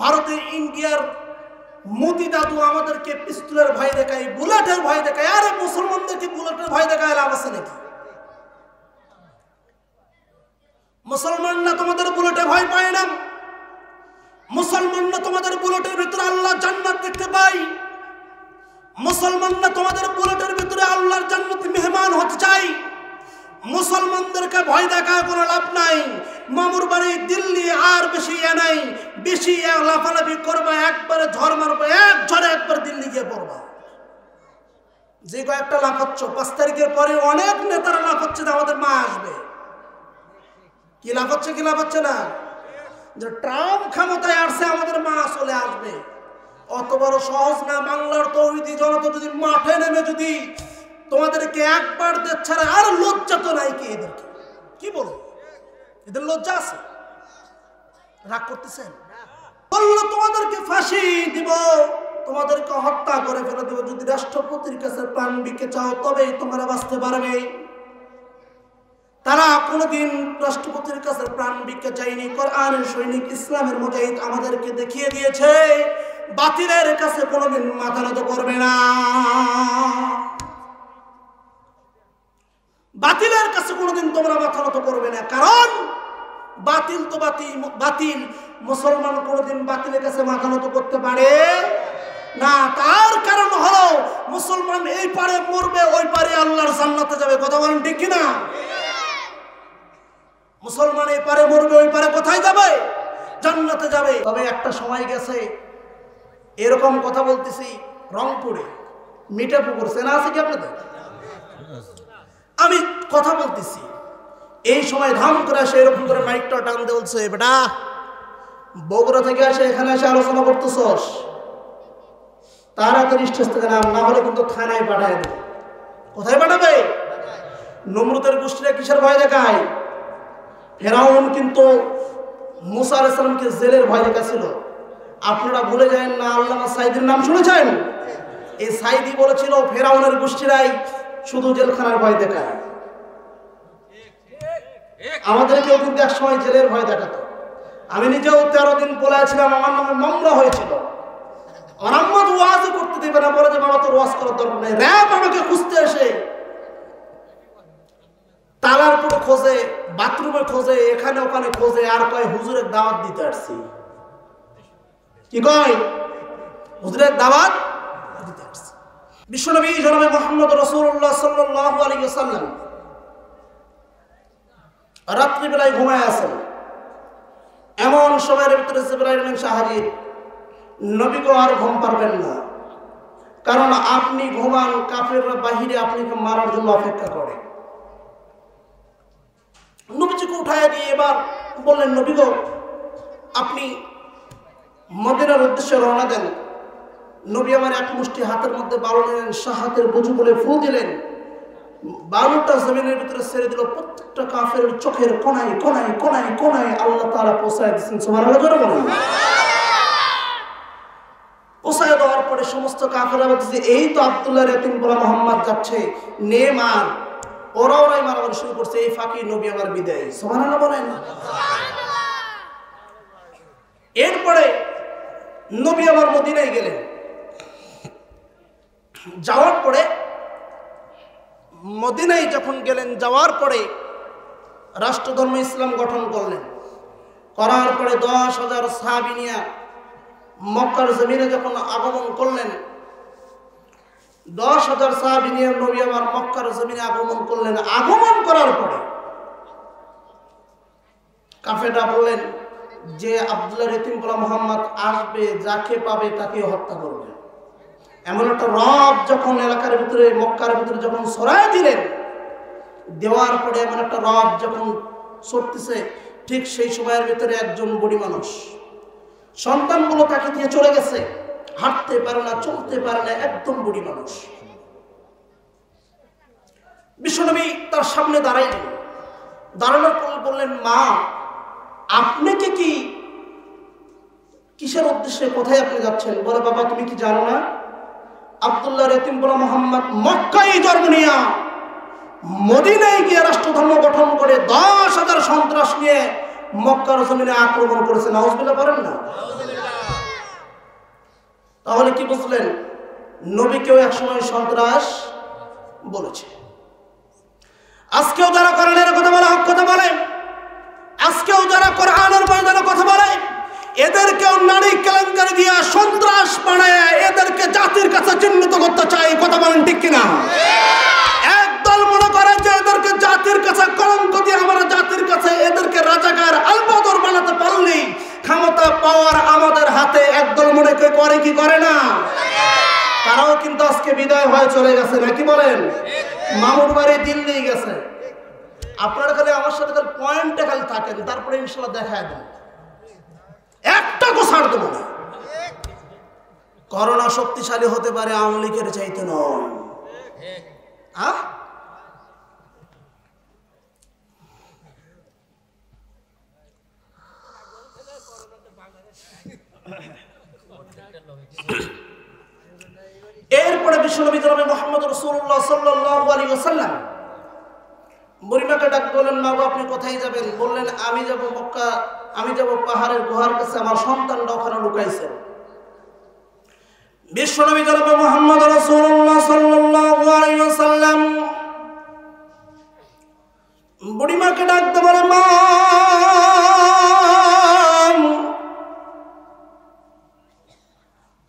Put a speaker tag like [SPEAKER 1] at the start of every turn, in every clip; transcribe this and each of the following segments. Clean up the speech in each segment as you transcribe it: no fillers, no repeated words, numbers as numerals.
[SPEAKER 1] ভারতে ইন্ডিয়ার মোদি দাদু আমাদেরকে পিস্তলের ভয় দেখায়, বুলেটের ভয় দেখায়। আরে মুসলমানদেরকে বুলেটের ভয় দেখায় লাভ আছে নাকি? মুসলমানরা তোমাদের বুলেটে ভয় পায় না। মুসলমানরা তোমাদের বুলেটের ভিতরে আল্লাহ জান্নাত দেখতে পাই। মুসলমানরা তোমাদের বুলেটের ভিতরে আল্লাহর জান্নাতে মেহমান হতে চাই। মুসলমানদেরকে ভয় দেখায় কোনো লাভ নাই। মামুর বাড়ি দিল্লি আর বেশি নাই, বেশি লাফালাফি করবা, একবারে ঝড় মারবা, এক ঝড়ে একবার দিল্লি গিয়ে পড়বা। যে কয়েকটা লাফাচ্ছ 5 তারিখের পরে অনেক নেতারা লাফাচ্ছে যে আমাদের মা আসবে। কি লাফাচ্ছে কি লাফাচ্ছে না? যে ট্রাম্প ক্ষমতায় আসছে আমাদের মা চলে আসবে। অত বড় সহজ না। বাংলার তৌহিদি জনতা যদি মাঠে নেমে যদি তোমাদেরকে একবার ছাড়া আর লজ্জা তো নাই কি এদেরকে? কি বলো, এদের লজ্জা আছে? রাগ করতেছেন? বললো তোমাদেরকে ফাঁসি দিব, তোমাদেরকে হত্যা করে ফেলে দেব। যদি রাষ্ট্রপতির কাছে প্রাণ ভিক্ষে চাও তবেই তোমরা বাঁচতে পারবে। তারা কোনোদিন রাষ্ট্রপতির কাছে প্রাণ ভিক্ষা চাইনি। কোরআনের সৈনিক ইসলামের মুজাহিদ আমাদেরকে দেখিয়ে দিয়েছে বাতিলের কাছে কোনোদিন মাথা নত করবে না। বাতিলের কাছে কোনোদিন তোমরা মাথা নত করবে না, কারণ বাতিল তো বাতিল। মুসলমান কোনোদিন বাতিলের কাছে মাথা নত করতে পারে না। তার কারণ হলো মুসলমান এই পারে মরবে, ওই পারে আল্লাহর জান্নাতে যাবে। কথা বলেন ঠিক কিনা? মুসলমান এই পারে মরবে, ওই পারে কোথায় যাবে? জান্নাতে যাবে। তবে একটা সময় গেছে, এরকম কথা বলতেছি রংপুরে মিঠাপুকুর চেনা আছে কি আপনাদের? আমি কথা বলতেছি, এই সময় ধাম করে আসে এরকম করে মাইকটা টান দিয়ে বলছে, বেটা বগুড়া থেকে আসে এখানে এসে আলোচনা করতেছস, তাড়াতাড়ি স্টেজ থেকে নাম, না হলে কিন্তু থানায় পাঠায় দেবে। কোথায় পাঠাবে? নমরুদের গোষ্ঠীরা কিসের ভয় দেখায়? ফেরাউন কিন্তু মুসা আলাইহিস সালামকে জেলের ভয় দেখাছিল। আপনারা ভুলে যান না, আল্লামা সাইদির নাম শুনেছেন? এই সাইদি বলেছিল ফেরাউনের গোষ্ঠীরাই শুধু জেলখানার ভয় দেখায়। আমাদেরকেও কিন্তু এক সময় জেলের ভয় দেখাতো। আমি নিজেও 13 দিন পলাইছিলাম, আমার নামে মামলা হয়েছিল। আমার আম্মা তো ওয়াজ করতে দেবে না, বলে যে বাবা তোর ওয়াজ করার দরকার নেই। র‍্যাব আমাকে খুঁজতে আসে, তালার পুরো খোঁজে, বাথরুমে খোঁজে, এখানে ওখানে খোঁজে, আর কয় হুজুরের দাওয়াত দিতে আসছি। কি কয়? হুজুরের দাওয়াত দিতে আসছি। বিশ্বনবী জনাবে মুহাম্মদ রাসূলুল্লাহ সাল্লাল্লাহু আলাইহি ওয়াসাল্লাম রাত্রিবেলায় ঘুমায় আছেন। এমন সময়ের ভিতরে জিবরাইল এসে হাজির। নবী গো আর ঘুম পারবেন না, কারণ আপনি ঘুমান, কাফেররা বাহিরে আপনাকে মারার জন্য অপেক্ষা করে। নবীজিকে উঠায় দিয়ে এবার বললেন, নবী গো আপনি মদিনার উদ্দেশ্যে রওনা দেন। নবী আমার এক মুষ্টি হাতের মধ্যে বালু নিলেন, শাহাতের বুঝু বলে ফু দিলেন, বালুটা জমিনের ভিতরে ছেড়ে দিল। প্রত্যেকটা কাফের চোখের কোনায় কোনায় কোনায় কোনায় আল্লাহ তাআলা পৌঁছায় দিচ্ছেন। সুবহানাল্লাহ জোরে বলুন। পৌঁছায় দেওয়ার পরে সমস্ত কাফেররা বলতেছে, এই তো আব্দুল্লাহ ইয়াতিম বলা মোহাম্মদ যাচ্ছে, নে মার। ওরাই মারামারি শুরু করছে। এই ফাঁকি নবী আমার বিদায়। সুবহানাল্লাহ বলেন। এরপরে নবী আমার মদিনায় গেলেন। যাওয়ার পরে মদিনায় যখন গেলেন, যাওয়ার পরে রাষ্ট্রধর্ম ইসলাম গঠন করলেন। করার পরে 10,000 সাহাবী নিয়ে মক্কার জমিনে যখন আগমন করলেন, 10,000 সাহাবী নিয়ে নবী আমার মক্কার জমিনে আগমন করলেন। আগমন করার পরে কাফেররা বললেন যে আব্দুল্লাহ ইয়াতিম বলা মুহাম্মদ আসবে, যাকে পাবে তাকে হত্যা করবে। এমন একটা রব যখন এলাকার ভিতরে মক্কার ভিতরে যখন ছড়ায় দিলেন, দেওয়ার পরে এমন একটা রব যখন ছড়তেছে, ঠিক সেই সময়ের ভিতরে একজন বুড়ি মানুষ, সন্তানগুলো তাকে দিয়ে চলে গেছে, হাঁটতে পারে না, চলতে পারে না, একদম বুড়ি মানুষ। বিশ্বনবী তার সামনে দাঁড়াইলেন। দাঁড়ানোর পর বললেন, মা আপনি কি কিসের উদ্দেশ্যে, কোথায় আপনি যাচ্ছেন? বলে, বাবা তুমি কি জানো না আব্দুল্লাহ ইয়াতিম বলা মুহাম্মদ মক্কায় জন্ম নিয়া মদিনায় গিয়ে রাষ্ট্রধর্ম গঠন করে 10,000 সন্ত্রাস নিয়ে মক্কার জমিনে আক্রমণ করেছে। নাউজুবিল্লাহ বলেন না। তাহলে কি বুঝলেন? নবীকেও একসময় সন্ত্রাস বলেছে। আজকেও যারা কোরআনের কথা বলে, হক কথা বলে, আজকেও যারা কোরআনের ময়দানে কথা বলে, এদেরকেও নারী কেলেঙ্কারি দিয়া সন্ত্রাস বানায় এদেরকে জাতির কাছে চিহ্নিত করতে চায়। কথা বলেন ঠিক কিনা? একদল মনে করে যে এদেরকে জাতির কাছে কলঙ্ক দিয়ে আমরা জাতির কাছে এদেরকে রাজাকার আলবদর বানাতে পারলেই ক্ষমতা পাওয়ার আমাদের হাতে। একদল মনে করে কি করে না? তারাও কিন্তু আজকে বিদায় হয়ে চলে গেছে, নাকি বলেন? মামুর বাড়ি দিল্লি গেছে। আপনারা খালি আমার সাথে খালি পয়েন্টে খালি থাকেন, তারপরে ইনশাল্লাহ দেখায় দেন, একটা গোছাড় দেবো না। করোনা শক্তিশালী হতে পারে, আওয়ামী লীগের চাইতে নয়। এরপরে বিশ্বনবী জনাবে মুহাম্মদ রাসূলুল্লাহ সাল্লাল্লাহু আলাইহি ওয়াসাল্লাম বুড়িমাকে ডাক বললেন, মা গো আপনি কোথায় যাবেন? বললেন, আমি যাব মক্কা, আমি যাব পাহাড়ের গুহার কাছে, আমার সন্তানরা ওখানে লুকাইছে। বিশ্বনবী জনাবে মুহাম্মদ রাসূলুল্লাহ সাল্লাল্লাহু আলাইহি ওয়াসাল্লাম বুড়িমাকে ডাকতে বলে, মা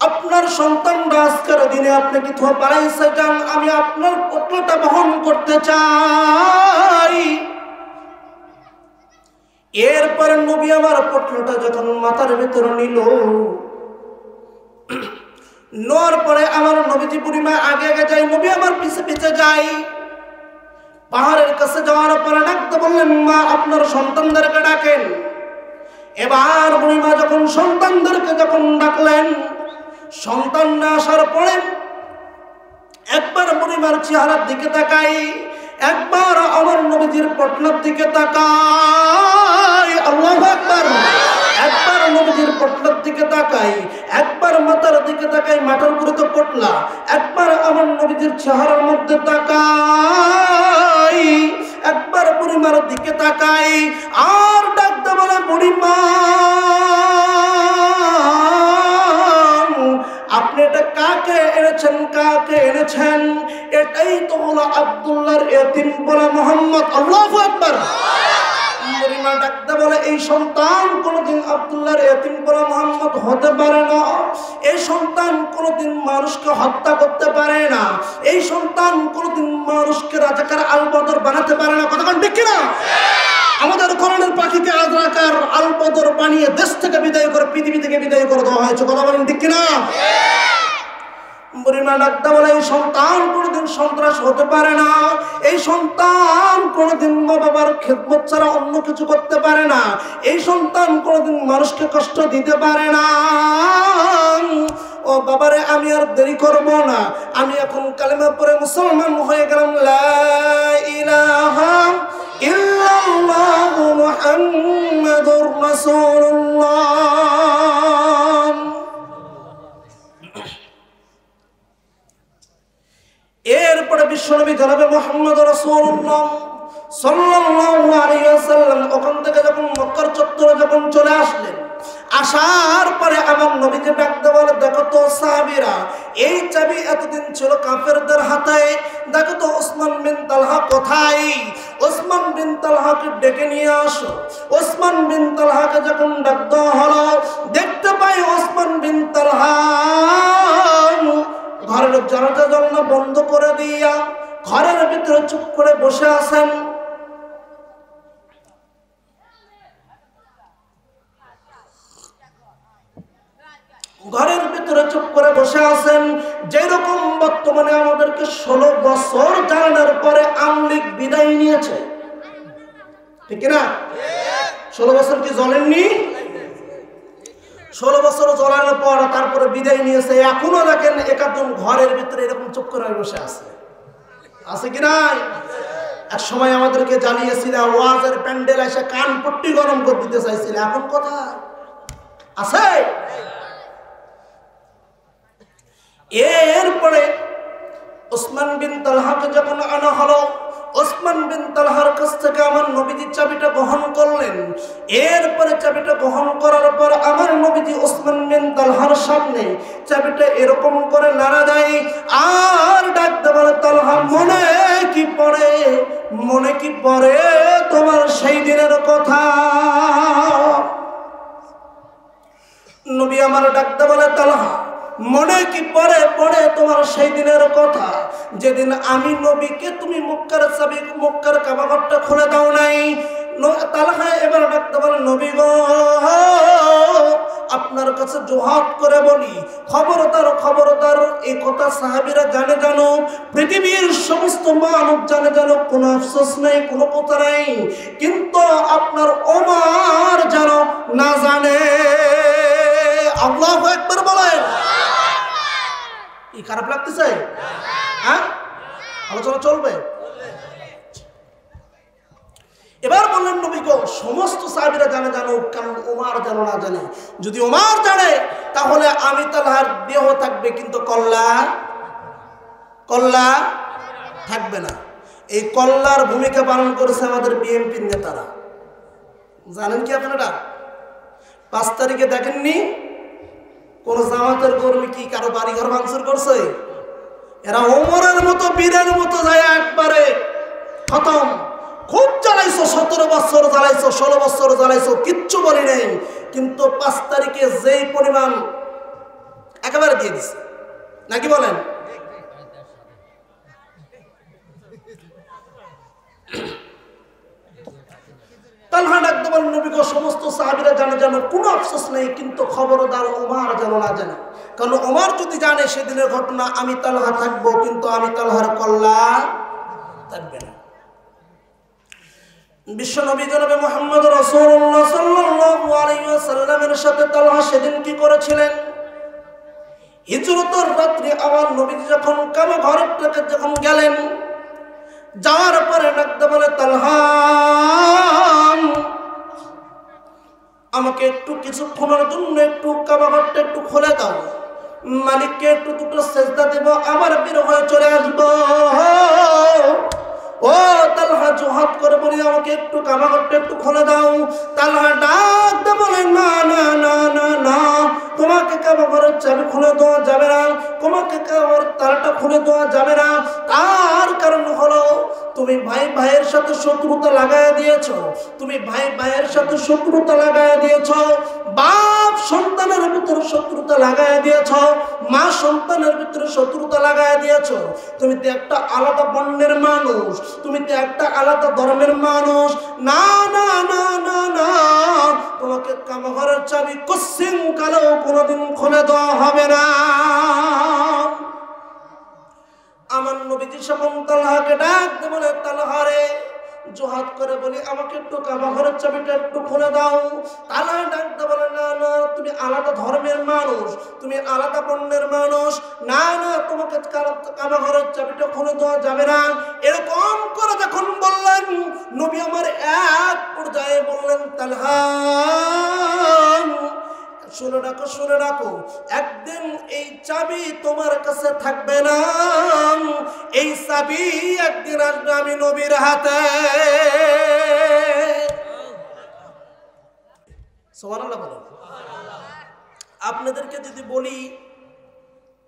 [SPEAKER 1] আপনার সন্তানরা আজকের দিনে আপনি কি থো পারাইছে যান, আমি আপনার পটলটা বহন করতে চাই। এরপরে নবী আমার পটলটা যখন মাথার ভিতরে নিল, নেওয়ার পরে আমার নবীজি বুড়িমা আগে আগে যাই, নবী আমার পিছে পিছে যাই। পাহাড়ের কাছে যাওয়ার পরে ডাকতে বললেন, মা আপনার সন্তানদেরকে ডাকেন। এবার বুড়িমা যখন সন্তানদেরকে যখন ডাকলেন, সন্তানরা আসার পরে একবার বুড়িমার চেহারার দিকে তাকাই, একবার আমার নবীজির পটলার দিকে তাকাই, আল্লাহু আকবার, একবার নবীজির পটলার দিকে তাকাই, একবার মাথার দিকে তাকাই, মাথার উপরে তো পটলা, একবার আমার নবীজির চেহারার মধ্যে তাকাই, একবার বুড়িমার দিকে তাকাই, আর ডাকতে বলে, বুড়িমা আপনি এটা কাকে এনেছেন, কাকে এনেছেন? এটাই তো হলো আব্দুল্লাহর এতিম বলে মুহাম্মদ। আল্লাহু আকবার। বুড়িমা ডাকতে বলে, এই সন্তান কোনদিন আব্দুল্লাহর এতিম বলে মুহাম্মদ হতে পারে না, এই সন্তান কোনদিন মানুষকে হত্যা করতে পারে না, এই সন্তান কোনদিন মানুষকে রাজাকার আলবদর বানাতে পারে না। কথা ঠিক কিনা? আমাদের কোরআনের পাখিকে রাজাকার আলবদর বানিয়ে দেশ থেকে বিদায় করে, পৃথিবী থেকে বিদায় করে দেওয়া হয়েছে। কথা বলেন ঠিক কিনা? বুড়িমা ডাকতে বলে, এই সন্তান কোনদিন সন্ত্রাস হতে পারে না, এই সন্তান কোনদিন মা বাবার খেদমত ছাড়া অন্য কিছু করতে পারে না, এই সন্তান কোনদিন মানুষকে কষ্ট দিতে পারে না। ও বাবারে, আমি আর দেরি করব না, আমি এখন কালেমা পড়ে মুসলমান হয়ে গেলাম। লা ইলাহা ইল্লাল্লাহু মুহাম্মাদুর রাসূলুল্লাহ। এরপরে বিশ্বনবী জনাবে মুহাম্মদ রাসূলুল্লাহ সাল্লাল্লাহু আলাইহি ওয়াসাল্লাম ওখান থেকে যখন মক্কার চত্বরে যখন চলে আসলেন, আসার পরে আমার নবীকে ডাকতে বলে, দেখো তো সাহাবীরা, এই চাবি এতদিন ছিল কাফেরদের হাতে, দেখো তো ওসমান বিন তালহা কোথায়? ওসমান বিন তালহাকে ডেকে নিয়ে আসো। ওসমান বিন তালহাকে যখন ডাকতে হলো, দেখতে পাই ওসমান বিন তালহা ঘরের দরজা জানলা বন্ধ করে দিয়া ঘরের ভিতরে চুপ করে বসে আছেন। ঘরের ভিতরে চুপ করে বসে আছেন, যেরকম বর্তমানে আমাদেরকে 16 বছর জানার পরে আওয়ামী লীগ বিদায় নিয়েছে, ঠিক না? 16 বছর কি জ্বলেননি? 16 বছর জ্বলানোর পর তারপরে বিদায় নিয়েছে। এখনো দেখেন একজন ঘরের ভিতরে এরকম চুপ করে বসে আছে, আছে কি নাই? এক সময় আমাদেরকে জ্বালিয়েছিল, ওয়াজের প্যান্ডেল এসে কান পট্টি গরম করে দিতে চাইছিল, এখন কোথায় আছে? এরপরে ওসমান বিন তালহাকে যখন আনা হলো, ওসমান বিন তালহার কাছ থেকে আমার নবীজি চাবিটা গ্রহণ করলেন। এরপরে চাবিটা গ্রহণ করার পর আমার নবীজি ওসমান বিন তালহার সামনে চাবিটা এরকম করে নাড়া দেয় আর ডাকতে বলে, তালহা মনে কি পড়ে, মনে কি পড়ে তোমার সেই দিনের কথা? নবী আমার ডাকতে বলে, তালহা মনে কি পড়ে তোমার সেই দিনের কথা যেদিন আমি নবীকে তুমি মক্কার চাবি, মক্কার কাবাঘরটা খুলে দাও নাই? তালহা এবার ডাকতে বলে, নবী গো, আপনার কাছে জোহাত করে বলি, খবরদার খবরদার, এই কথা সাহাবীরা জানে জানো, পৃথিবীর সমস্ত মানব জানে জানো, কোনো আফসোস নেই, কোনো কথা নেই, কিন্তু আপনার ওমর যেন না জানে। আল্লাহু আকবার বলেন। এই খারাপ লাগতেছে? হ্যাঁ, আলোচনা চলবে। এবার বললেন নবী গো, সমস্ত সাহাবীরা জানে জানো, কারণ ওমর যেন না জানে। যদি ওমর জানে তাহলে আমি তালহার দেহ থাকবে কিন্তু কল্লা থাকবে না। এই কল্লার ভূমিকা পালন করেছে আমাদের বিএনপির নেতারা। জানেন কি আপনারা? 5 তারিখে দেখেননি কোন জামাতের কর্মী কি কারো বাড়িঘর ভাঙচুর করছে? এরা ওমরের মতো বীরের মতো যায় একবারে খতম। খুব জ্বালাইছো, 17 বছর জ্বালাইছো, 16 বছর জ্বালাইছো, কিচ্ছু বলি নেই, কিন্তু 5 তারিখে যেই পরিমাণ একেবারে দিয়ে দিছে, নাকি বলেন? তালহা ডাকতে বলেন, নবী গো, সমস্ত সাহাবীরা জানে জানো, কোনো আফসোস নেই, কিন্তু খবরদার ওমর যেন না জানে, কারণ ওমর যদি জানে সেদিনের ঘটনা, আমি তালহা থাকবো কিন্তু আমি তালহার কল্লা থাকবে না। বিশ্বনবী জনাবে মুহাম্মদ রাসূলুল্লাহ সাল্লাল্লাহু আলাইহি ওয়াসাল্লামের সাথে তালহা সেদিন কি করেছিলেন? হিজরতের রাত্রে আমার নবী যখন কাবা ঘরের থেকে যখন গেলেন, যাওয়ার পরে ডাকতে বলে, তালহা আমাকে একটু কিছুক্ষণের জন্য একটু কাবা ঘরটা একটু খুলে দাও, মালিককে একটু দুটো সেজদা দেব, আবার বের হয়ে চলে আসবো। ও তালহা জোহাত করে বলি, আমাকে একটু কাবা ঘরটা একটু খুলে দাও। তালহা ডাকতে বলে, না না না না না, তোমাকে কাবা ঘরের চাবি খুলে দেওয়া যাবে না, তোমাকে কাবার তালাটা খুলে দেওয়া যাবে না। তার কারণ হলো তুমি ভাই ভাইয়ের সাথে শত্রুতা লাগায় দিয়েছো, তুমি ভাই ভাইয়ের সাথে শত্রুতা লাগায় দিয়েছো, বাপ সন্তানের ভিতরে শত্রুতা লাগায় দিয়েছো, মা সন্তানের ভিতরে শত্রুতা লাগায় দিয়েছো। তুমি তো একটা আলাদা বর্ণের মানুষ, তুমি তো একটা আলাদা ধর্মের মানুষ। না না না না না, তোমাকে কাবাঘরের চাবি কসিম কালেও কোনোদিন খুলে দেওয়া হবে না। আমার নবীজি যখন তালহাকে ডাকতে বলে, তালহা রে, জোহাত করে বলি, আমাকে একটু কাবা ঘরের চাবিটা একটু খুলে দাও। তালহা ডাকতে বলে, না না, তুমি আলাদা ধর্মের মানুষ, তুমি আলাদা বর্ণের মানুষ, না না, তোমাকে কাবা ঘরের চাবিটা খুলে দেওয়া যাবে না। এরকম করে যখন বললেন, নবী আমার এক পর্যায়ে বললেন, তালহা শুনে রাখো, শুনে রাখো, একদিন এই চাবি তোমার কাছে থাকবে না, এই চাবি একদিন আসবে আমি নবীর হাতে। সুবহানাল্লাহ বলেন। আপনাদেরকে যদি বলি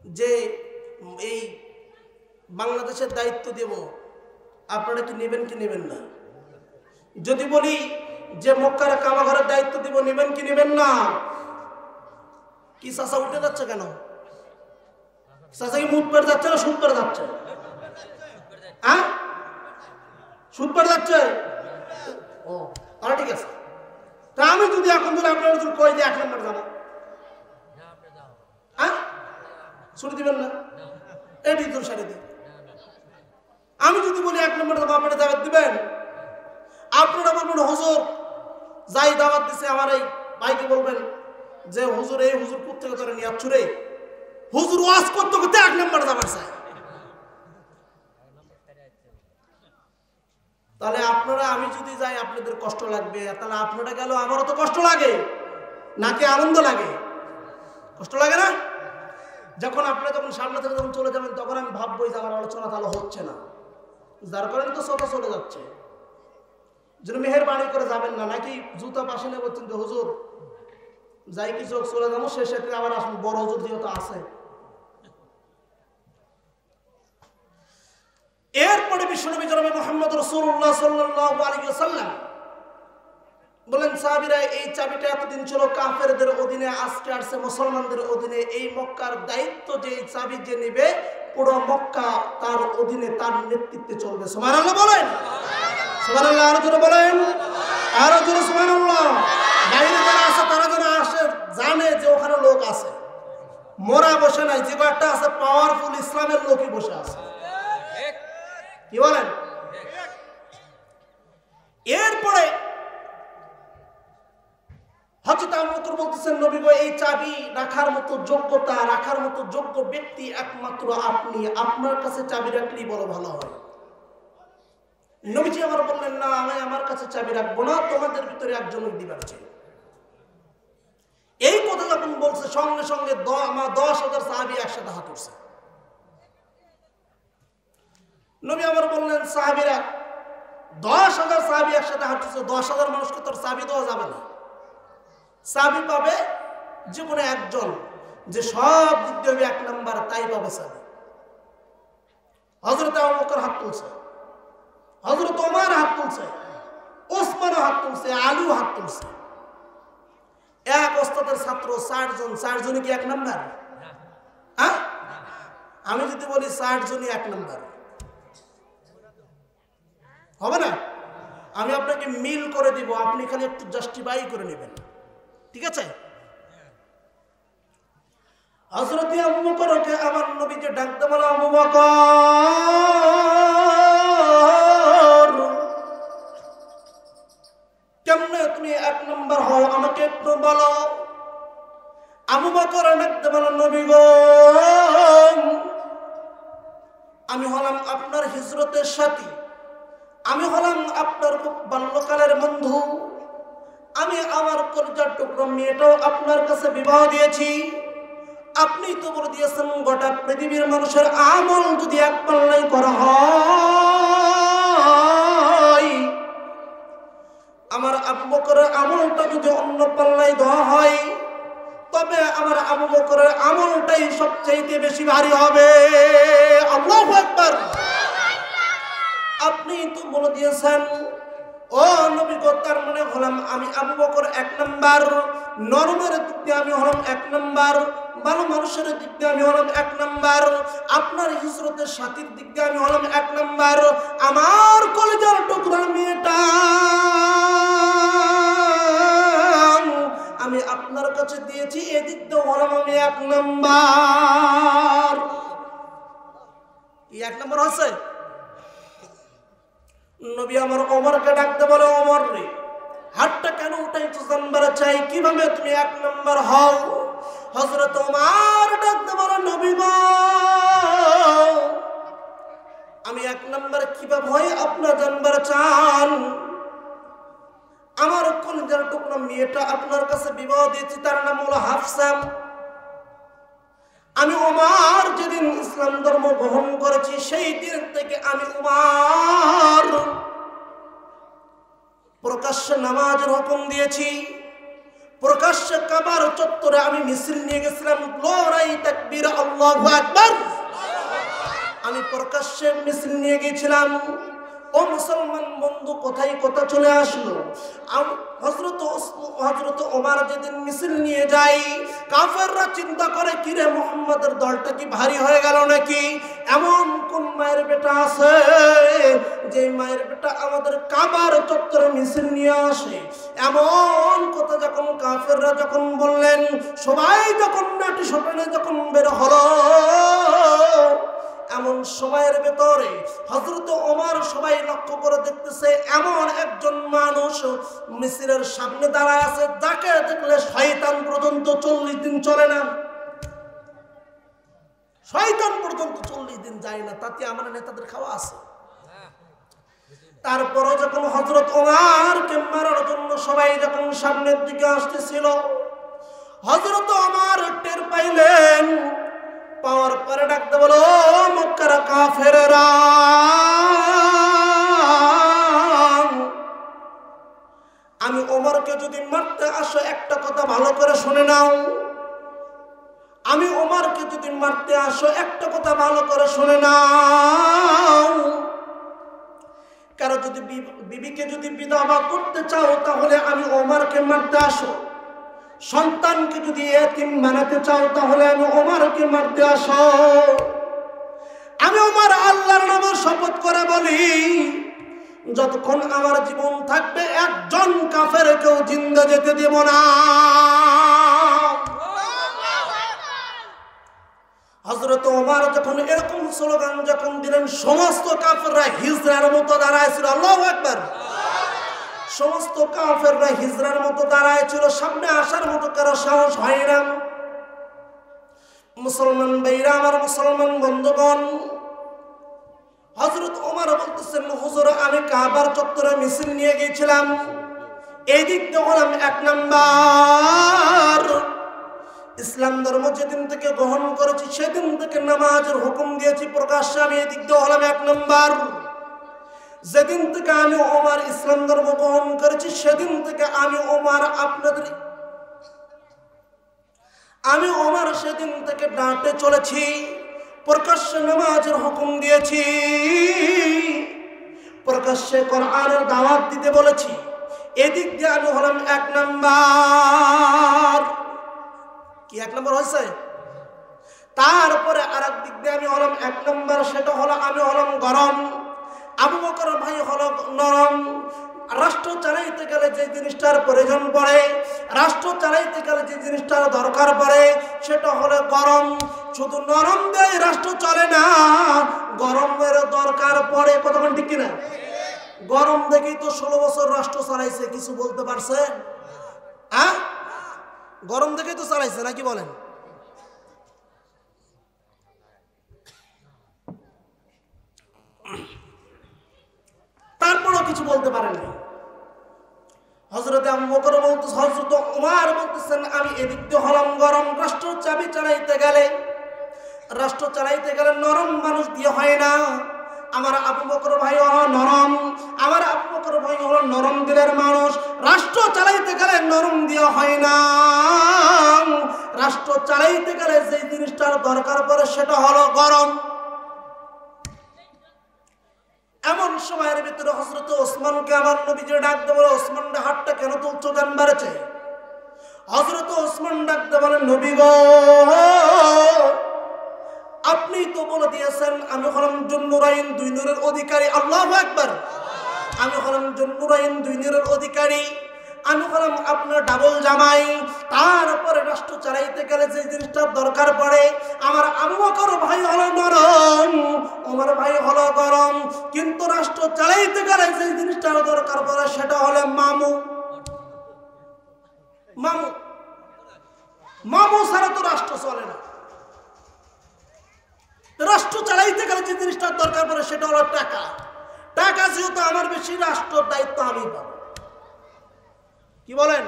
[SPEAKER 1] যে এই বাংলাদেশের দায়িত্ব দেব, আপনারা কি নেবেন কি নেবেন না? যদি বলি যে মক্কার কাবাঘরের দায়িত্ব দিব, নেবেন কি নেবেন না? কি চাচা উঠে যাচ্ছে কেন? চাচা কি মুখ পেরে যাচ্ছে না সুদ পেরে যাচ্ছে? হ্যাঁ, সুদ পেরে যাচ্ছে। ও তাহলে ঠিক আছে। তা আমি যদি এখন ধরে আপনারা যদি কই যে 1 নম্বর যাবো, হ্যাঁ, ছুটি দিবেন না? এটি তোর সারি দিন। আমি যদি বলি 1 নম্বর যাবো, আপনারা দাওয়াত দিবেন? আপনারা বলবেন, হুজুর যাই দাওয়াত দিছে আমার এই ভাইকে বলবেন যে হুজুর, এই হুজুর কোথেকে তোরা নিয়ে আসছো রে, হুজুর ওয়াজ করতে করতে 1 নম্বর যাবার চাই। তাহলে আপনারা, আমি যদি যাই আপনাদের কষ্ট লাগবে, তাহলে আপনারা গেল আমারও তো কষ্ট লাগে, নাকি আনন্দ লাগে? কষ্ট লাগে না? যখন আপনারা যখন সামনে থেকে যখন চলে যাবেন, তখন আমি ভাববো যে আমার আলোচনা তাহলে হচ্ছে না, যার কারণে তো ছোট চলে যাচ্ছে। যেন মেহেরবানি করে যাবেন না, নাকি জুতা পাশে নিয়ে বলছেন যে হুজুর যাই কিছু চলে যাবো, সে ক্ষেত্রে আবার আসুন বড় হুজুর যেহেতু আছে। এরপরে বিশ্বনবী জনাবে মুহাম্মদ রাসূলুল্লাহ সাল্লাল্লাহু আলাইহি ওয়াসাল্লাম বলেন, সাহাবীরা এই চাবিটা এতদিন ছিল কাফেরদের অধীনে, আজকে আসছে মুসলমানদের অধীনে। এই মক্কার দায়িত্ব যে এই চাবি যে নেবে, পুরো মক্কা তার অধীনে, তার নেতৃত্বে চলবে। সুবহানাল্লাহ বলেন, সুবহানাল্লাহ আরো জোরে বলেন, আরো জোরে সুবহানাল্লাহ। বাইরে যারা আছে তারা যেন আসে, জানে যে ওখানে লোক আছে, মোরা বসে নাই, যে কয়েকটা আছে পাওয়ারফুল ইসলামের লোকই বসে আছে। কি বলেন? এরপরে হযরত আবু বকর বলতেছেন, নবী গো এই চাবি রাখার মতো যোগ্যতা, রাখার মতো যোগ্য ব্যক্তি একমাত্র আপনি, আপনার কাছে চাবি রাখলেই বড় ভালো হয়। নবীজি আমার বললেন, না আমি আমার কাছে চাবি রাখবো না, তোমাদের ভিতরে একজনকে দিবার চাই। এই কথা যখন বলছে, সঙ্গে সঙ্গে 10,000 সাহাবী একসাথে হাত উঠছে। নবী আমার বললেন, সাহাবীরা 10,000 সাহাবী একসাথে হাত উঠছে, 10,000 মানুষকে তোর চাবি দেওয়া যাবে না। চাবি পাবে যে কোনো একজন, যে সব দিক দিয়ে 1 নাম্বার, তাই পাবে চাবি। হযরত আবু বকর হাত তুলছে, হযরত ওমর হাত তুলছে, ওসমান হাত তুলছে, আলী হাত তুলছে। এক ওস্তাদের ছাত্র 60 জন, 60 জনই কি 1 নাম্বার? হ্যাঁ, আমি যদি বলি 60 জনই 1 নাম্বার হবে না? আমি আপনাকে মিল করে দিব, আপনি খালি একটু জাস্টিফাই করে নেবেন, ঠিক আছে? হযরত আবু বকরকে আমার নবীকে ডাকতে বলা, আবু বকর কেমনে তুমি 1 নাম্বার হও, আমাকে একটু বলো। আবু বকর ডাকতে বলা, নবী গো আমি হলাম আপনার হিজরতের সাথী, আমি হলাম আপনার বাল্যকালের বন্ধু, আমি আমার কলিজার টুকরো মেয়েটাও আপনার কাছে বিবাহ দিয়েছি। আপনি তো বলে দিয়েছেন গোটা পৃথিবীর মানুষের আমল যদি 1 পাল্লাই করা হয়, আমার আবু বকরের আমলটা যদি অন্য পাল্লাই দেওয়া হয়, তবে আমার আবু বকরের আমলটাই সবচেয়ে বেশি ভারী হবে। আল্লাহু আকবার। আপনি তো বলে দিয়েছেন ও নবী গো, তার মানে হলাম আমি আবু বকর 1 নাম্বার, নরমের দিক দিয়ে আমি হলাম 1 নাম্বার, ভালো মানুষের দিক দিয়ে আমি হলাম 1 নাম্বার, আপনার হিজরতের সাথীর দিক দিয়ে আমি হলাম 1 নাম্বার, আমার কলিজার টুকরার মেয়েটা আমি আপনার কাছে দিয়েছি, এদিক দিয়ে হলাম আমি 1 নাম্বার। কি 1 নাম্বার আছে? নবী আমার ওমরকে ডাকতে বলে, ওমর রে হাতটা কেন উঠাইছো জানবার চাই, কিভাবে তুমি 1 নাম্বার হও? হযরত ওমর ডাকতে বলে, নবী গো আমি 1 নাম্বার কিভাবে হয় আপনারা জানবার চান? আমার কলিজার টুকরা মেয়েটা আপনার কাছে বিবাহ দিয়েছি, তার নাম হলো হাফসা। আমি ওমর যেদিন ইসলাম ধর্ম গ্রহণ করেছি, সেই দিন থেকে আমি ওমর প্রকাশ্যে নামাজের হুকুম দিয়েছি, প্রকাশ্যে কাবার চত্বরে আমি মিছিল নিয়ে গেছিলাম, লড়াই তাকবীর আল্লাহু আকবার, আমি প্রকাশ্যে মিছিল নিয়ে গিয়েছিলাম। ও মুসলমান বন্ধু, কোথায় কথা চলে আসলো? হযরত ওমর যেদিন মিছিল নিয়ে যায়, কাফেররা চিন্তা করে, কিরে মুহাম্মাদের দলটা কি ভারী হয়ে গেল নাকি? এমন কোন মায়ের বেটা আছে যে মায়ের বেটা আমাদের কাবার চত্বরে মিছিল নিয়ে আসে? এমন কথা যখন কাফেররা যখন বললেন, সবাই যখন নাটি সটানে যখন বের হলো, এমন সময়ের ভেতরে হযরত ওমর সবাই লক্ষ্য করে দেখতেছে, এমন একজন মানুষ মিছিলের সামনে দাঁড়ায় আছে, যাকে দেখলে শয়তান পর্যন্ত 40 দিন চলে না, শয়তান পর্যন্ত 40 দিন যায় না, তাতে আমার নেতাদের খাওয়া আছে। তারপরও যখন হযরত ওমরকে মারার জন্য সবাই যখন সামনের দিকে আসতেছিল, হযরত ওমর টের পাইলেন, পাওয়ার পরে ডাকতে বলো, মক্কার কাফেররা নাও, আমি ওমরকে যদি মারতে আসো একটা কথা ভালো করে শুনে নাও, কারো যদি বিবিকে যদি বিধবা করতে চাও তাহলে আমি ওমরকে মারতে আসো, সন্তানকে যদি এতিম বানাতে চাও তাহলে আমি ওমরকে মারতে আসো। আমি ওমর আল্লাহর নামে শপথ করে বলি, যতক্ষণ আমার জীবন থাকবে একজন কাফেরকেও জিন্দা যেতে দেব না। হযরত ওমর যখন এরকম স্লোগান যখন দিলেন, সমস্ত কাফেররা হিজড়ার মতো দাঁড়ায়ছিল। আল্লাহু আকবার। সমস্ত কাফেররা হিজড়ার মতো দাঁড়ায়ছিল, সামনে আসার মতো কারো সাহস হয় না। মুসলমান ভাইরা আমার, মুসলমান বন্ধুগণ, হযরত ওমর বলতেছেন, হুজুর আমি কাবার চত্বরে মিছিল নিয়ে গিয়েছিলাম, এই দিক দিয়ে হলাম 1 নাম্বার। ইসলাম ধর্ম যেদিন থেকে গ্রহণ করেছি সেদিন থেকে নামাজের হুকুম দিয়েছি প্রকাশ্যে, আমি এই দিক দিয়ে হলাম 1 নাম্বার। যেদিন থেকে আমি ওমর ইসলাম ধর্ম গ্রহণ করেছি সেদিন থেকে আমি ওমর সেদিন থেকে ডাঁটে চলেছি, প্রকাশ্যে নামাজের হুকুম দিয়েছি, প্রকাশ্যে কোরআনের দাওয়াত দিতে বলেছি, এদিক দিয়ে আমি হলাম 1 নাম্বার। কি 1 নাম্বার হয়েছে? তারপরে আর এক দিক দিয়ে আমি হলাম 1 নাম্বার, সেটা হলো আমি হলাম গরম, আবু বকর ভাই হলো নরম। রাষ্ট্র চালাইতে গেলে যে জিনিসটার প্রয়োজন পড়ে, রাষ্ট্র চালাইতে গেলে যে জিনিসটার দরকার পড়ে সেটা হলো গরম। শুধু নরম দিয়ে রাষ্ট্র চলে না, গরমের দরকার পড়ে। কতক্ষণ ঠিক কিনা? গরম দেখেই তো 16 বছর রাষ্ট্র চালাইছে, কিছু বলতে পারছে? হ্যাঁ, গরম দেখেই তো চালাইছে, নাকি বলেন? তারপরও কিছু বলতে পারেন না। হযরত আবু বকর বলতেছেন, হযরত ওমর বলতেছেন, আমি এদিক দিয়ে হলাম গরম। রাষ্ট্র চালাইতে গেলে নরম মানুষ দিয়ে হয় না। আমার আবু বকর ভাই হলো নরম, আমার আবু বকর ভাই হলো নরম দিলের মানুষ। রাষ্ট্র চালাইতে গেলে নরম দিয়ে হয় না, রাষ্ট্র চালাইতে গেলে যে জিনিসটার দরকার পড়ে সেটা হলো গরম। এমন সময়ের ভিতরে হযরত ওসমানকে আমার নবীজি ডাকতে বলে, ওসমান হাতটা কেন তুলছো, জান বাড়ছে? হযরত ওসমান ডাকতে বলেন, নবী গো, আপনি তো বলে দিয়েছেন আমি হলাম জুন্নুরাইন, 2 নূরের অধিকারী। আল্লাহু আকবার। আমি হলাম জুন্নুরাইন, 2 নূরের অধিকারী, আমি হলাম আপনার ডাবল জামাই। তারপরে রাষ্ট্র চালাইতে গেলে যে জিনিসটার দরকার পড়ে, আমার আবু বকর ভাই হলো নরম, ওমর ভাই হলো গরম, কিন্তু রাষ্ট্র চালাইতে গেলে যে জিনিসটার দরকার পড়ে সেটা হলো মামু। মামু মামু ছাড়া তো রাষ্ট্র চলে না। রাষ্ট্র চালাইতে গেলে যে জিনিসটার দরকার পড়ে সেটা হলো টাকা। টাকা যেহেতু আমার বেশি, রাষ্ট্রের দায়িত্ব আমি পাবো। কি বলেন?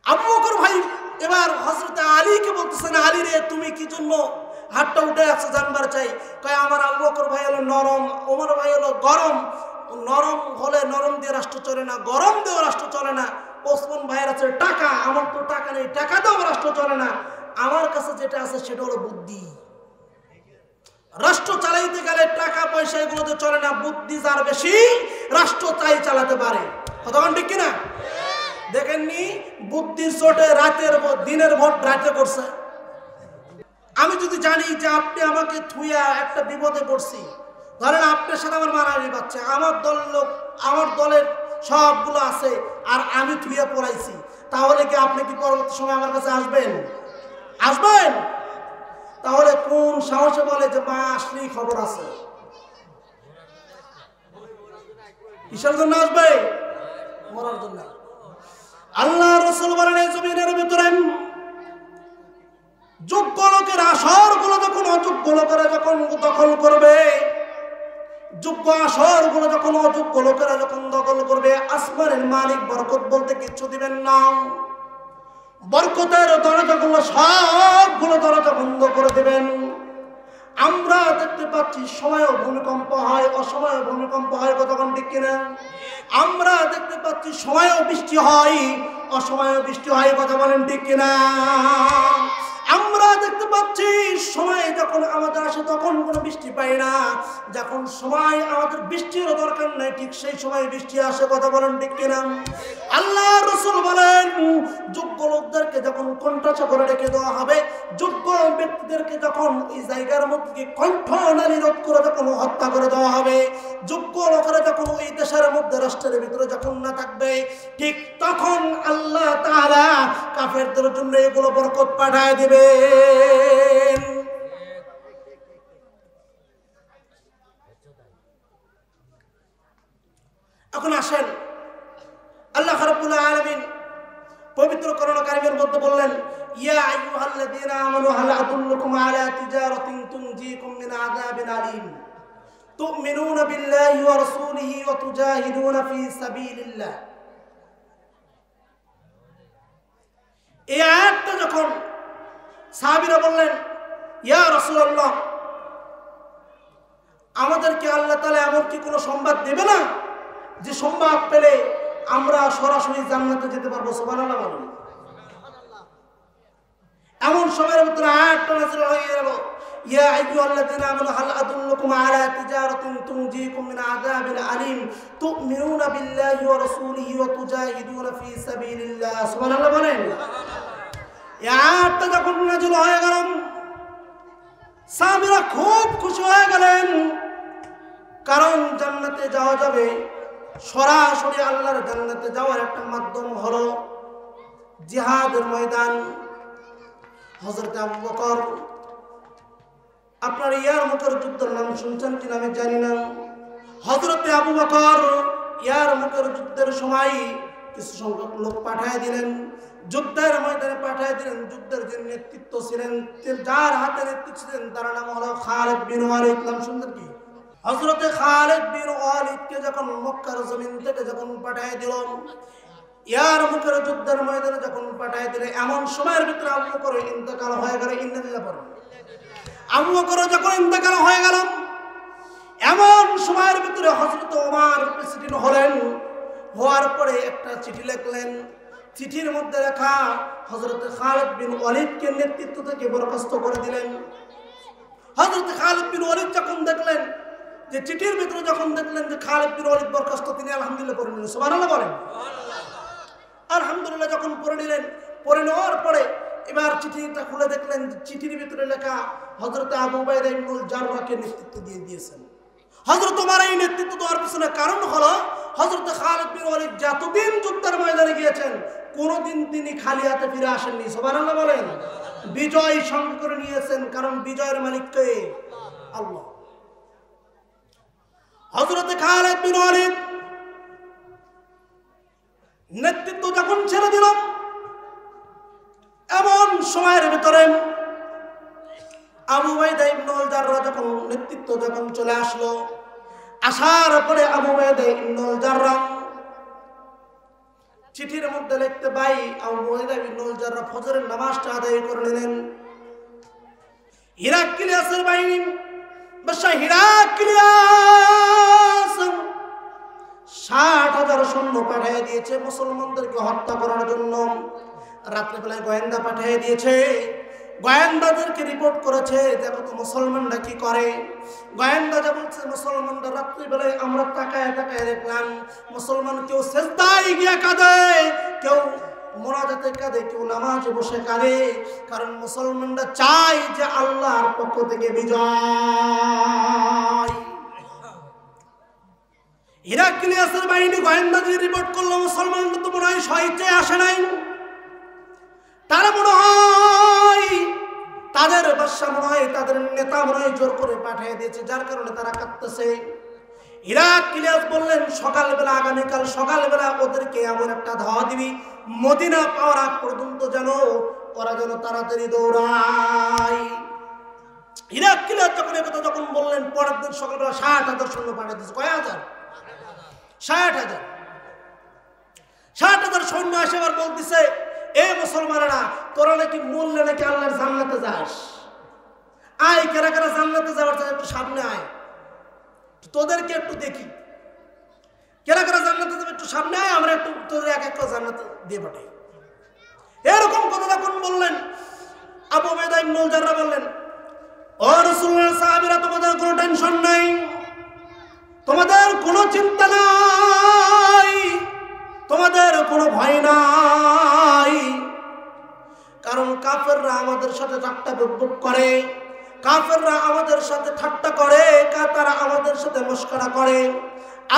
[SPEAKER 1] আবু বকর ভাই এবার হযরত আলীকে বলতেছেন, আলী রে, তুমি কি জন্য হাতটা উঠে আছে জানবার চাই? কয়, আমার আবু বকর ভাই হলো নরম, ওমর ভাই হলো গরম। নরম হলে নরম দিয়ে রাষ্ট্র চলে না, গরম দিয়েও রাষ্ট্র চলে না। ওসমান ভাইয়ের আছে টাকা, আমার তো টাকা নেই, টাকা দিয়েও রাষ্ট্র চলে না। আমার কাছে যেটা আছে সেটা হলো বুদ্ধি। রাষ্ট্র চালাইতে গেলে টাকা পয়সা এগুলোতে চলে না, বুদ্ধি যার বেশি রাষ্ট্র তাই চালাতে পারে। কতক্ষণ ঠিক কিনা? দেখেননি বুদ্ধির চোটে দিনের ভোট রাতে করছে। আমি যদি জানি যে আপনি আমাকে থুইয়া একটা বিপদে পড়ছি, ধরেন আপনার সাথে আমার মারামারি বাচ্চা, আমার দলের সবগুলো আছে আর আমি থুইয়া পড়াইছি, তাহলে কি আপনি কি পরবর্তী সময় আমার কাছে আসবেন? তাহলে কোন সাহসে বলে যে মা আসলেই খবর আছে? কিসের জন্য আসবে? মরার জন্য। আল্লাহ রাসূল বলেন, এই জমিনের ভিতরে যোগ্য লোকের আসর গুলো যখন অযোগ্য লোকেরা যখন দখল করবে, যোগ্য আসর গুলো যখন অযোগ্য লোকেরা যখন দখল করবে, আসমানের মালিক বরকত বলতে কিচ্ছু দিবেন না। বরকতের দরজাগুলো সবগুলো দরজা বন্ধ করে দিবেন। আমরা দেখতে পাচ্ছি সময়ও ভূমিকম্প হয়, অসময়ে ভূমিকম্প হয়, কতক্ষণ ঠিক কিনা? আমরা দেখতে পাচ্ছি সময়ও বৃষ্টি হয়, অসময়েও বৃষ্টি হয়, কথা বলেন ঠিক কিনা? আমরা দেখতে পাচ্ছি সময় যখন আমাদের আসে তখন কোনো বৃষ্টি পাই না, যখন সময় আমাদের বৃষ্টিরও দরকার নাই ঠিক সেই সময় বৃষ্টি আসে, কথা বলেন ঠিক কিনা? আল্লাহ রাসূল বলেন যোগ্য লোকদেরকে যখন কণ্ঠাসা করে রেখে দেওয়া হবে, যোগ্য ব্যক্তিদেরকে যখন এই জায়গার মধ্যে কণ্ঠ নালী রোধ করে যখন হত্যা করে দেওয়া হবে, যোগ্য লোকেরা যখন ওই দেশের মধ্যে রাষ্ট্রের ভিতরে যখন না থাকবে, ঠিক তখন আল্লাহ তাআলা কাফেরদের জন্য এগুলো বরকত পাঠায় দেবে। এখন আসেন, আল্লাহ রাব্বুল আলামিন পবিত্র কোরআন কারীমের মধ্যে বললেন, ইয়া আইয়ুহাল্লাযীনা আমানু হাল আদুল্লুকুম আলা তিজারাতিন তুনজিকুম মিন আযাবিন আলীম তু'মিনুনা বিল্লাহি ওয়া রাসূলিহি ওয়া তুজাহিদুনা ফি সাবিলিল্লাহ। এই আয়াতটা যখন সাহাবীরা বললেন, ইয়া রাসূলুল্লাহ, আমাদেরকে আল্লাহ তাআলা এমন কি কোনো সংবাদ দেবে না যে সংবাদ পেলে আমরা সরাসরি জান্নাতে যেতে পারবো? সুবহানাল্লাহ বলেন। এমন সময়ের ভিতরে আয়াতটা নাযিল হয়ে গেল, ইয়া আইয়ুহাল্লাযীনা আমানু হাল আদুল্লুকুম আলা তিজারাতিন তুনজিকুম মিন আযাবিন আলীম তু'মিনুনা বিল্লাহি ওয়া রাসূলিহি ওয়া তুজাহিদুনা ফি সাবিলিল্লাহ। সুবহানাল্লাহ বলেন। এই আয়াতটা যখন নাযিল হয়ে গেল, সাহাবীরা খুব খুশি হয়ে গেলেন, কারণ জান্নাতে যাওয়া যাবে, সরাসরি আল্লাহর জান্নাতে যাওয়ার একটা মাধ্যম হলো জিহাদের ময়দান। হযরত আবু বকর, আপনার ইয়ারমুকের যুদ্ধের নাম শুনছেন কিনা আমি জানি না। হযরত আবু বকর ইয়ারমুকের যুদ্ধের সময় কিছু সংখ্যক লোক পাঠিয়ে দিলেন, যুদ্ধের ময়দানে পাঠিয়ে দিলেন। যুদ্ধের যে নেতৃত্ব ছিলেন, যার হাতে নেতৃত্ব ছিলেন, তার নাম হলো খালিদ বিন ওয়ালিদ। নাম শুনছেন কি? হযরত খালিদ বিন ওয়ালিদকে যখন মক্কার জমিন থেকে যখন পাঠিয়ে দিল, ইয়ারমুকের যুদ্ধের ময়দানে যখন পাঠিয়ে দিলে, এমন সময়ের ভিতরে আবু বকর ইন্তেকাল হয়ে গেল। ইন্নালিল্লাহ পড়েন। আবু বকর যখন ইন্তেকাল হয়ে গেল, এমন সময়ের ভিতরে হযরত ওমর প্রেসিডেন্ট হলেন। হওয়ার পরে একটা চিঠি লিখলেন, চিঠির মধ্যে লেখা হযরত খালিদ বিন ওয়ালিদকে নেতৃত্ব থেকে বরখাস্ত করে দিলেন। হযরত খালিদ বিন ওয়ালিদ যখন দেখলেন যে চিঠির ভিতরে যখন দেখলেন যে খালিদ বিন ওয়ালিদ বরখাস্ত, তিনি আলহামদুলিল্লাহ পড়ে নিলেন। সুবহানাল্লাহ বলেন। আলহামদুলিল্লাহ যখন পড়ে নিলেন, পড়ে নেওয়ার পরে এবার চিঠিটা খুলে দেখলেন চিঠির ভিতরে লেখা হযরত আবু উবাইদা ইবনুল জাররাহকে নেতৃত্ব দিয়ে দিয়েছেন। হযরত ওমর এই নেতৃত্ব দেওয়ার পিছনে কারণ হলো হযরত খালিদ বিন ওয়ালিদ যতদিন যুদ্ধের ময়দানে গিয়েছেন কোনোদিন তিনি খালি হাতে ফিরে আসেননি। সুবহানাল্লাহ বলেন। বিজয় সঙ্গে করে নিয়েছেন, কারণ বিজয়ের মালিক কে? আল্লাহ। হযরত খালিদ বিন ওয়ালিদ নেতৃত্ব যখন ছেড়ে দিল, এমন সময়ের ভিতরে আবু উবাইদা ইবনুল জাররাহ যখন নেতৃত্ব যখন চলে আসলো, আসার পরে আবু উবাইদা ইবনুল জাররাহ চিঠির মধ্যে লিখতে পাই, আবু উবাইদা ইবনুল জাররাহ ফজরের নামাজটা আদায় করে নিলেন। হিরাক্লিয়াসের বাহিনী, বাদশা হিরাক্লিয়াস ৬০,০০০ সৈন্য পাঠিয়ে দিয়েছে মুসলমানদেরকে হত্যা করার জন্য। রাত্রিবেলায় গোয়েন্দা পাঠিয়ে দিয়েছে, গোয়েন্দাদেরকে রিপোর্ট করেছে দেখো তো মুসলমানরা কি করে। গোয়েন্দা যা বলছে, মুসলমানরা রাত্রিবেলায় আমরা তাকায় তাকায় দেখলাম মুসলমান কেউ সেজদায় গিয়ে কাঁদে, কেউ মোনাজাতে কাঁদে, কেউ নামাজে বসে কাঁদে, কারণ মুসলমানরা চায় যে আল্লাহর পক্ষ থেকে বিজয়। হিরাক্লিয়াসের বাহিনী গোয়েন্দা দিয়ে রিপোর্ট করলো মুসলমানরা তো মনে হয় স্বেচ্ছায় আসে নাই, তারা মনে হয় তাদের বাদশা মনে হয় তাদের নেতা মনে হয় জোর করে পাঠিয়ে দিয়েছে, যার কারণে তারা কাঁদতেছে। হিরাক্লিয়াস বললেন সকালবেলা, আগামীকাল সকালবেলা ওদেরকে এমন একটা ধাওয়া দিবি মদিনা পাওয়ার আগ পর্যন্ত যেন ওরা যেন তাড়াতাড়ি দৌড়ায়। হিরাক্লিয়াস যখন একথা যখন বললেন, পরের দিন সকালবেলা ৬০,০০০ সৈন্য পাঠিয়ে দিয়েছে। কয় হাজার? ৬০,০০০। ৬০,০০০ সৈন্য এসে আবার বলতেছে, এ মুসলমানেরা, তোরা নাকি বললে নাকি আল্লাহর জান্নাতে যাস, আয় কারা কারা জান্নাতে যাওয়ার জন্য একটু সামনে আয়, তোদেরকে একটু দেখি কারা কারা জান্নাতে যাবে, একটু সামনে আয়, আমরা একটু তোদের এক এক করে জান্নাতে দিয়ে পাঠাই। এরকম কথা যখন বললেন, আবু উবাইদা ইবনুল জাররাহ বললেন, ও রাসূলুল্লাহ সাহাবীরা, তোমাদের কোনো টেনশন নাই, তোমাদের কোনো চিন্তা নাই, তোমাদের কোনো ভয় নাই, কারণ কাফেররা আমাদের সাথে ঠাট্টা বিদ্রূপ করে, কাফেররা আমাদের সাথে ঠাট্টা করে, তারা আমাদের সাথে মস্করা করে।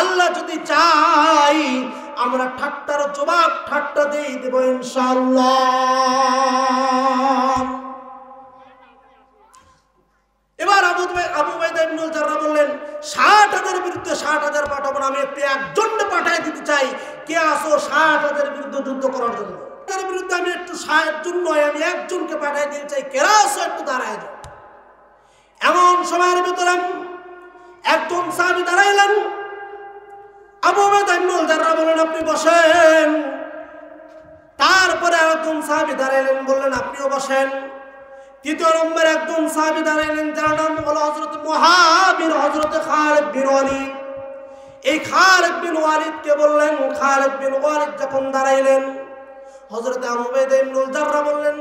[SPEAKER 1] আল্লাহ যদি চাই আমরা ঠাট্টার জবাব ঠাট্টা দিয়ে দেব ইনশাআল্লাহ। এবার আবু উবাইদা ইবনুল জাররাহ বললেন, ৬০,০০০ বিরুদ্ধে ৬০,০০০ পাঠাবো না, আমি একজনকে পাঠিয়ে দিতে চাই, কে আসো ৬০,০০০ বিরুদ্ধে যুদ্ধ করার জন্য, তার বিরুদ্ধে আমি একটু ৬০ নয়, আমি একজনকে পাঠিয়ে দিতে চাই, কেরা আসো একটু দাঁড়ায় যাও। এমন সময়ের ভিতরে একজন সাহাবী দাঁড়াইলেন। আবু উবাইদা ইবনুল জাররাহ বললেন, আপনি বসেন। তারপরে একজন সাহাবী দাঁড়াইলেন, বললেন আপনিও বসেন। তৃতীয় নম্বর একজন সাহাবী দাঁড়াইলেন, যার নাম হলো হযরত মুহাবির, হযরত খালিদ বিন ওয়ালিদ। এই খালিদ বিন ওয়ালিদকে বললেন, খালিদ বিন ওয়ালিদ যখন দাঁড়াইলেন, হযরত আবু উবাইদা ইবনুল জাররাহ বললেন,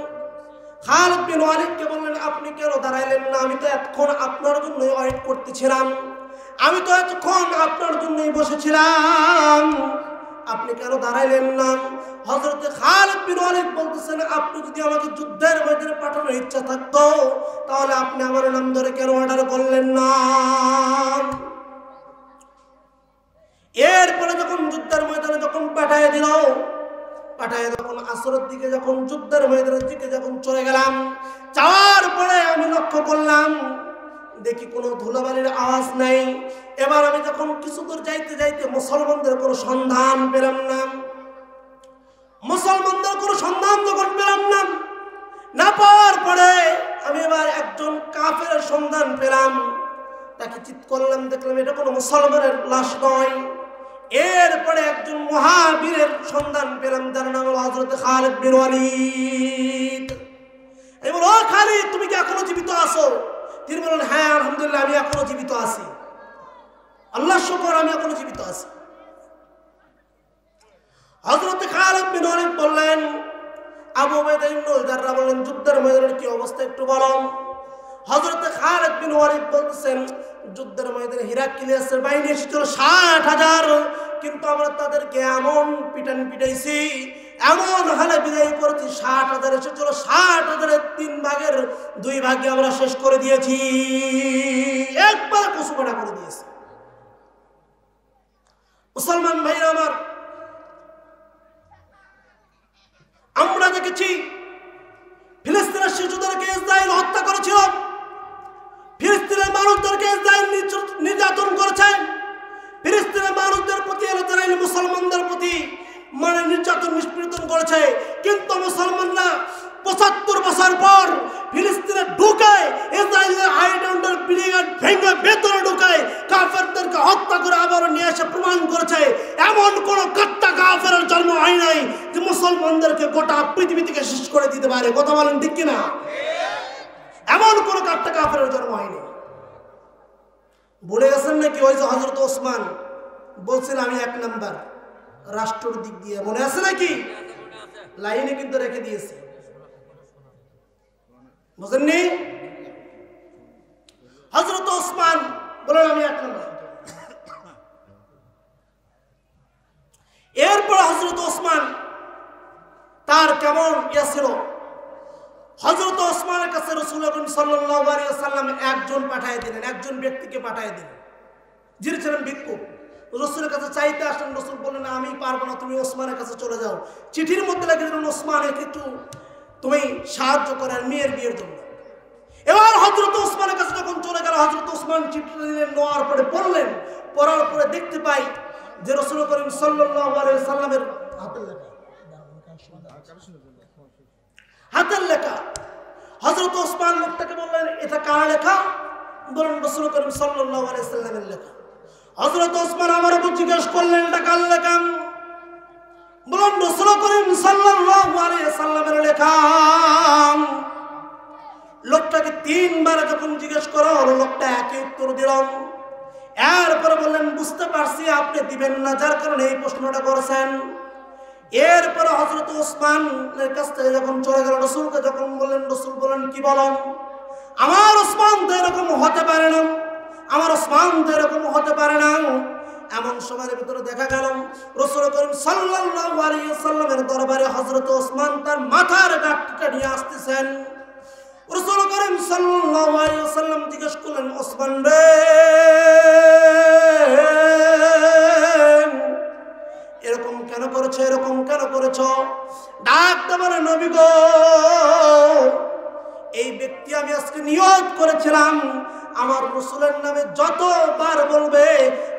[SPEAKER 1] খালিদ বিন ওয়ালিদকে বললেন, আপনি কেন দাঁড়াইলেন না? আমি তো এতক্ষণ আপনার জন্য ওয়েট করতেছিলাম, আমি তো এতক্ষণ আপনার জন্যই বসেছিলাম, আপনি কেন দাঁড়াইলেন না? হযরত খালিদ বিন ওয়ালিদ বলতেছেন, আপনি যদি আমাকে যুদ্ধের ময়দানে পাঠানোর ইচ্ছা থাকতো, তাহলে আপনি আমার নাম ধরে কেন অর্ডার করলেন না? এরপরে যখন যুদ্ধের ময়দানে যখন পাঠিয়ে দিল, পাঠায় যখন আসরের দিকে যখন যুদ্ধের ময়দানের দিকে যখন চলে গেলাম, যাওয়ার পরে আমি লক্ষ্য করলাম দেখি কোনো ধুলাবালির আওয়াজ নাই। এবার আমি যখন কিছু দূর যাইতে যাইতে মুসলমানদের কোনো সন্ধান পেলাম না, মুসলমানদের কোনো সন্ধান যখন পেলাম না, না পাওয়ার পরে আমি এবার একজন কাফেরের সন্ধান পেলাম, তাকে চিৎ করলাম, দেখলাম এটা কোনো মুসলমানের লাশ নয়। এরপরে একজন মুহাবিরের সন্ধান পেলাম, যার নাম হলো হযরত খালিদ বিন ওয়ালিদ। আমি বললাম, ও খালিদ, তুমি কি এখনো জীবিত আছো? তিনি বললেন, হ্যাঁ আলহামদুলিল্লাহ, আমি এখনো জীবিত আছি, আল্লাহর শুকর, আমি এখনো জীবিত আছি। হযরত খালিদ বিন ওয়ালিদ বললেন, আবু উবাইদা ইবনুল জাররাহ বললেন, যুদ্ধের ময়দানের কি অবস্থা একটু বলো। হযরত খালিদ বিন ওয়ালিদ বলতেছেন, যুদ্ধের ময়দানে হিরাক্লিয়াসের বাহিনী এসেছিল ৬০,০০০, কিন্তু আমরা তাদেরকে এমন পিটাইছি, এমন হালে বিদায় করেছি, ৬০,০০০ এসেছিল, ৬০,০০০-এর ৩ ভাগের ২ ভাগে আমরা শেষ করে দিয়েছি, একবার কুসুমাটা করে দিয়েছি। মুসলমান ভাইরা আমার, আমরা দেখেছি ফিলিস্তিনের শিশুদেরকে ইসরায়েল হত্যা করেছিল, ফিলিস্তিনের মানুষদেরকে ইসরায়েল নির্যাতন করেছে, ফিলিস্তিনের মানুষদের প্রতি ইসরায়েল মুসলমানদের প্রতি নির্যাতন নিষ্পীড়ন করেছে। কিন্তু মুসলমানরা ৭৫ বছর পর ফিলিস্তিনে ঢুকে ইসরায়েলের আইডেন্টার ব্রিগেড ভেঙে ভেতরে ঢুকে কাফেরদেরকে হত্যা করে আবার নিয়ে এসে প্রমাণ করেছে এমন কোন কাট্টা কাফেরের জন্ম হয় নাই যে মুসলমানদেরকে গোটা পৃথিবী থেকে শেষ করে দিতে পারে। কথা বলেন ঠিক কিনা? এমন কোন কাট্টা কাফেরের জন্ম হয়নি। ভুলে গেছেন নাকি ওই যে হযরত ওসমান বলছেন আমি ১ নাম্বার রাষ্ট্রের দিক দিয়ে, মনে আছে নাকি? লাইনে কিন্তু রেখে দিয়েছে, বুঝেননি? হযরত ওসমান বলেন আমি ১ নাম্বার। এরপর হযরত ওসমান তার কেমন ইয়া ছিল, হযরত ওসমানের কাছে রাসূল সাল্লাল্লাহু আলাইহি ওয়াসাল্লাম একজন পাঠিয়ে দিলেন, একজন ব্যক্তিকে পাঠিয়ে দিলেন, যিনি ছিলেন ভিক্ষুক। রাসূলের কাছে চাইতে আসলেন, রাসূল বললেন আমি পারবো না, তুমি ওসমানের কাছে চলে যাও। চিঠির মধ্যে লিখে দিলেন ওসমানকে একটু তুমি সাহায্য করেন মেয়ের বিয়ের জন্য। এবার হযরত ওসমানের কাছে যখন চলে গেল, হযরত ওসমান চিঠিটা দিলেন, নেওয়ার পরে পড়লেন, পড়ার পরে দেখতে পাই যে রাসূল করিম সাল্লাল্লাহু আলাইহি ওয়াসাল্লামের হাতের লেখা। হযরত ওসমান লোকটাকে বললেন এটা কার লেখা? বলেন রাসূল করিম সাল্লাল্লাহু আলাইহি ওয়াসাল্লামের লেখা। হযরত ওসমান আমার উপর জিজ্ঞেস করলেন এটা কার লেখা? বলেন রাসূল করিম সাল্লাল্লাহু আলাইহি ওয়াসাল্লামের লেখা। লোকটাকে 3 বার যখন জিজ্ঞেস করা হলো, লোকটা একই উত্তর দিল। এরপরে বললেন, বুঝতে পারছি আপনি দিবেন না, যার কারণে এই প্রশ্নটা করেছেন। এরপরে হযরত ওসমানের কাছ থেকে যখন চলে গেল, রাসূলকে যখন বললেন, রাসূল বলেন, কি বলো? আমার ওসমান তো এরকম হতে পারে না, আমার ওসমান তো এরকম হতে পারে না। এমন সময়ের ভিতরে দেখা গেল রাসূল করিম সাল্লাল্লাহু আলাইহি ওয়াসাল্লামের দরবারে হযরত ওসমান তার মাথার গাঁটটা নিয়ে আসতেছেন। রাসূল করিম সাল্লাল্লাহু আলাইহি ওয়াসাল্লাম জিজ্ঞেস করলেন, ওসমান রে, এরকম কেন করেছো, এরকম কেন করেছো? ডাক দেবার নবী গো, এই ব্যক্তি আমি আজকে নিয়ত করেছিলাম আমার রাসূলের নামে যতবার বলবে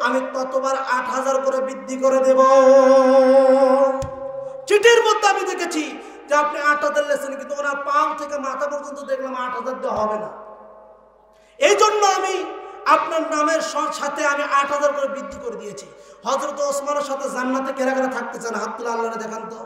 [SPEAKER 1] আমি ততবার 8000 করে বৃদ্ধি করে দেব। চিঠির মধ্যে আমি দেখেছি যে আপনি 8000 লেছেন, কিন্তু ওনার পাও থেকে মাথা পর্যন্ত দেখলাম 8000 দেওয়া হবে না। এই জন্য আমি আপনার নামের সাথে আমি 8000 করে বৃদ্ধি করে দিয়েছি। হযরত ওসমানের সাথে জান্নাতে কেরা কেরা থাকতে চান? হাত তুলে আল্লাহরে দেখান তো।